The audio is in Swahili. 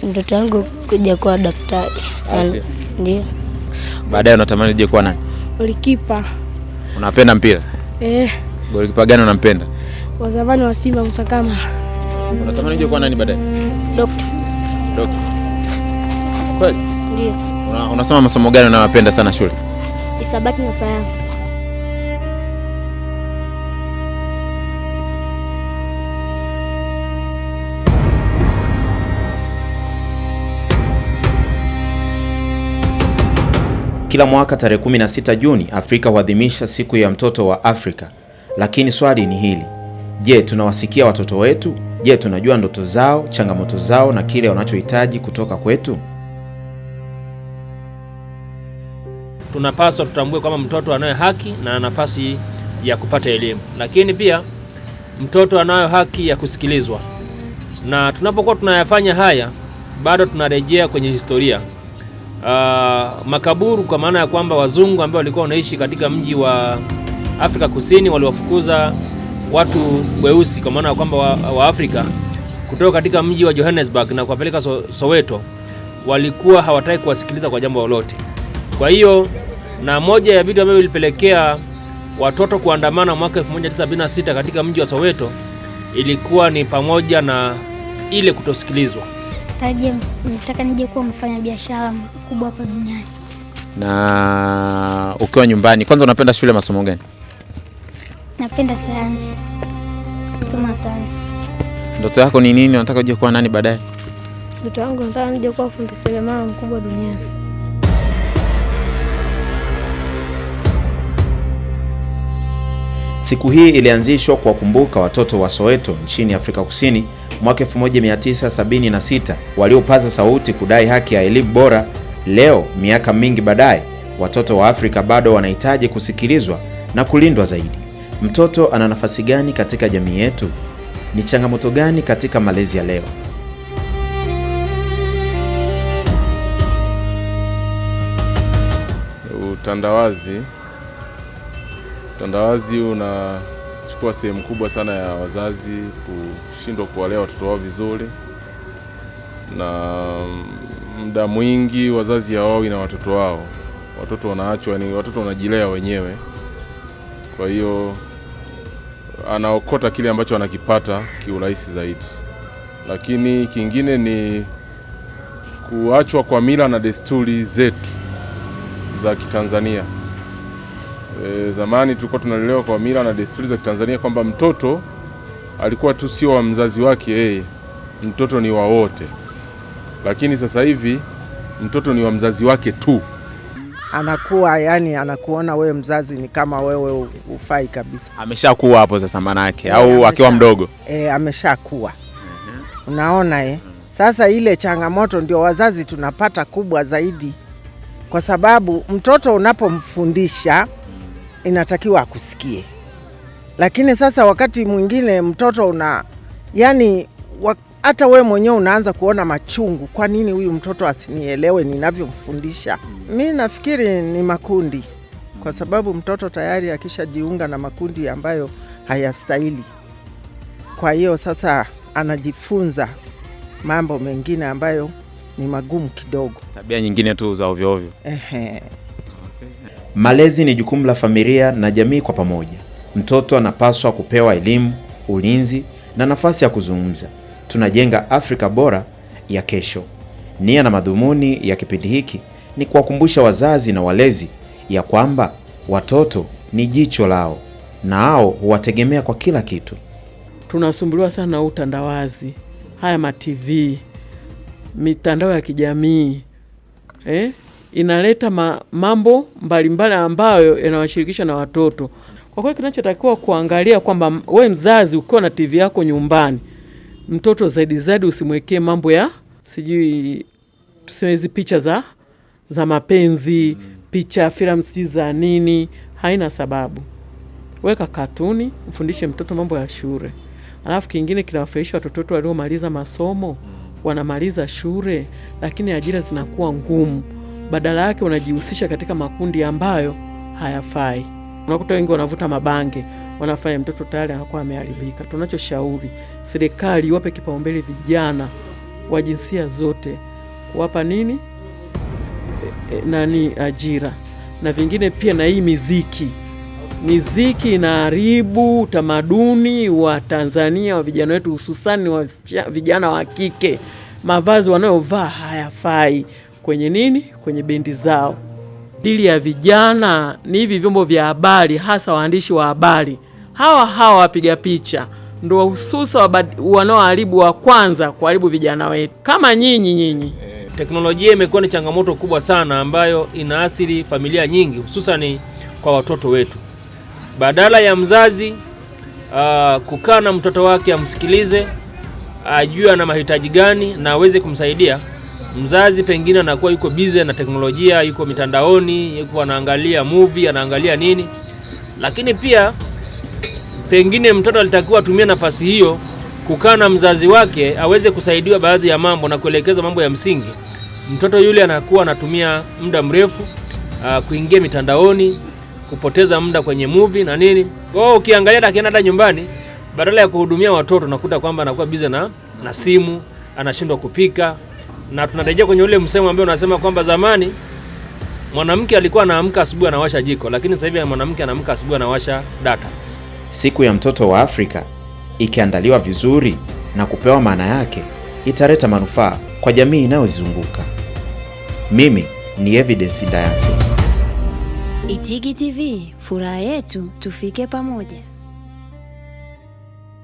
Ndoto yangu kuja kuwa daktari. Ndio. Baadaye unatamani uje kuwa nani? Golikipa. Unapenda mpira? Golikipa gani unampenda? Wa zamani wa Simba Musa Kamara. Unatamani uje kuwa nani baadaye? Dokta. Kweli? Ndio. Unasoma masomo gani unayopenda sana shule? Hisabati na sayansi. Kila mwaka tarehe 16 Juni Afrika huadhimisha siku ya mtoto wa Afrika. Lakini swali ni hili. Je, tunawasikia watoto wetu? Je, tunajua ndoto zao, changamoto zao na kile wanachohitaji kutoka kwetu? Tunapaswa tutambue kwamba mtoto anayo haki na nafasi ya kupata elimu. Lakini pia mtoto anayo haki ya kusikilizwa. Na tunapokuwa tunayafanya haya, bado tunarejea kwenye historia. Makaburu, kwa maana ya kwamba wazungu ambao walikuwa wanaishi katika mji wa Afrika Kusini waliwafukuza watu weusi, kwa maana ya kwamba wa Afrika kutoka katika mji wa Johannesburg na kuwapeleka Soweto. Walikuwa hawataki kuwasikiliza kwa jambo lolote. Kwa hiyo, na moja ya vitu ambavyo vilipelekea watoto kuandamana mwaka 1976 katika mji wa Soweto ilikuwa ni pamoja na ile kutosikilizwa. Nataka nije kuwa mfanyabiashara mkubwa hapa duniani. Na ukiwa nyumbani, kwanza unapenda shule masomo gani? Napenda sayansi. Soma sayansi. Ndoto yako ni nini? Unataka uje kuwa nani baadaye? Ndoto yangu nataka nije kuwa fundi seremala mkubwa duniani. Siku hii ilianzishwa kuwakumbuka watoto wa Soweto nchini Afrika Kusini mwaka 1976 waliopaza sauti kudai haki ya elimu bora. Leo, miaka mingi baadaye, watoto wa Afrika bado wanahitaji kusikilizwa na kulindwa zaidi. Mtoto ana nafasi gani katika jamii yetu? Ni changamoto gani katika malezi ya leo? Utandawazi unachukua sehemu kubwa sana ya wazazi kushindwa kuwalea watoto wao vizuri, na muda mwingi wazazi hawawi na watoto wao. Watoto wanaachwa, yani watoto wanajilea wenyewe. Kwa hiyo anaokota kile ambacho anakipata kiurahisi zaidi. Lakini kingine ni kuachwa kwa mila na desturi zetu za Kitanzania. Zamani tulikuwa tunalelewa kwa mila na desturi za Kitanzania kwamba mtoto alikuwa tu sio wa mzazi wake yeye, mtoto ni wa wote. Lakini sasa hivi mtoto ni wa mzazi wake tu. Anakuwa anakuona wewe mzazi ni kama wewe ufai kabisa. Ameshakuwa hapo sasa manake au akiwa mdogo? Ameshakuwa. Unaona Sasa ile changamoto ndio wazazi tunapata kubwa zaidi. Kwa sababu mtoto unapomfundisha inatakiwa akusikie. Lakini sasa wakati mwingine mtoto hata wewe mwenyewe unaanza kuona machungu, kwa nini huyu mtoto asinielewe ninavyomfundisha? Mimi nafikiri ni makundi. Kwa sababu mtoto tayari akishajiunga na makundi ambayo hayastahili. Kwa hiyo sasa anajifunza mambo mengine ambayo ni magumu kidogo. Tabia nyingine tu za ovyo ovyo. Malezi ni jukumu la familia na jamii kwa pamoja. Mtoto anapaswa kupewa elimu, ulinzi na nafasi ya kuzungumza. Tunajenga Afrika bora ya kesho. Nia na madhumuni ya kipindi hiki ni kuwakumbusha wazazi na walezi ya kwamba watoto ni jicho lao na hao huwategemea kwa kila kitu. Tunasumbuliwa sana na utandawazi. Haya ma-TV, mitandao ya kijamii. Inaleta mambo mbalimbali ambayo yanawashirikisha na watoto. Kwa kweli kinachotakiwa kuangalia kwamba wewe mzazi ukiwa na TV yako nyumbani, mtoto zaidi usimwekee mambo ya tuseme hizi picha za mapenzi, picha filamu za nini, haina sababu. Weka katuni, mfundishe mtoto mambo ya shule. Alafu kingine kinawafurahisha watoto waliomaliza masomo, wanamaliza shule lakini ajira zinakuwa ngumu. Badala yake unajihusisha katika makundi ambayo hayafai. Unakuta wengi wanavuta mabange, wanafanya mtoto tayari anakuwa ameharibika. Tunachoshauri serikali iwape kipaumbele vijana wa jinsia zote, kuwapa nini ajira. Na vingine pia na hii miziki inaharibu utamaduni wa Tanzania wa vijana wetu, hususani wa vijana wa kike. Mavazi wanayovaa hayafai kwenye bendi zao. Dili ya vijana ni hivi vyombo vya habari, hasa waandishi wa habari. Hawa wapiga picha ndio hususa wanaoharibu wa kwanza kuharibu vijana wetu. Kama nyinyi. Teknolojia imekuwa ni changamoto kubwa sana ambayo inaathiri familia nyingi, hususan kwa watoto wetu. Badala ya mzazi kukaa na mtoto wake amsikilize, ajue ana mahitaji gani na aweze kumsaidia, mzazi pengine anakuwa yuko busy na teknolojia, yuko mitandaoni, yuko anaangalia movie, anaangalia nini. Lakini pia pengine mtoto alitakiwa atumie nafasi hiyo kukaa na mzazi wake aweze kusaidiwa baadhi ya mambo na kuelekeza mambo ya msingi. Mtoto yule anakuwa anatumia muda mrefu kuingia mitandaoni, kupoteza muda kwenye movie na nini. Kwa hiyo ukiangalia akienda hata nyumbani, badala ya kuhudumia watoto nakuta kwamba anakuwa busy na simu, anashindwa kupika. Na tunarejea kwenye ule msemo ambao unasema kwamba zamani mwanamke alikuwa anaamka asubuhi anawasha jiko, lakini sasa hivi mwanamke anaamka asubuhi anawasha data. Siku ya mtoto wa Afrika ikiandaliwa vizuri na kupewa maana yake, italeta manufaa kwa jamii inayozunguka. Mimi ni Evidence Dayansi. Itigi TV, furaha yetu, tufike pamoja.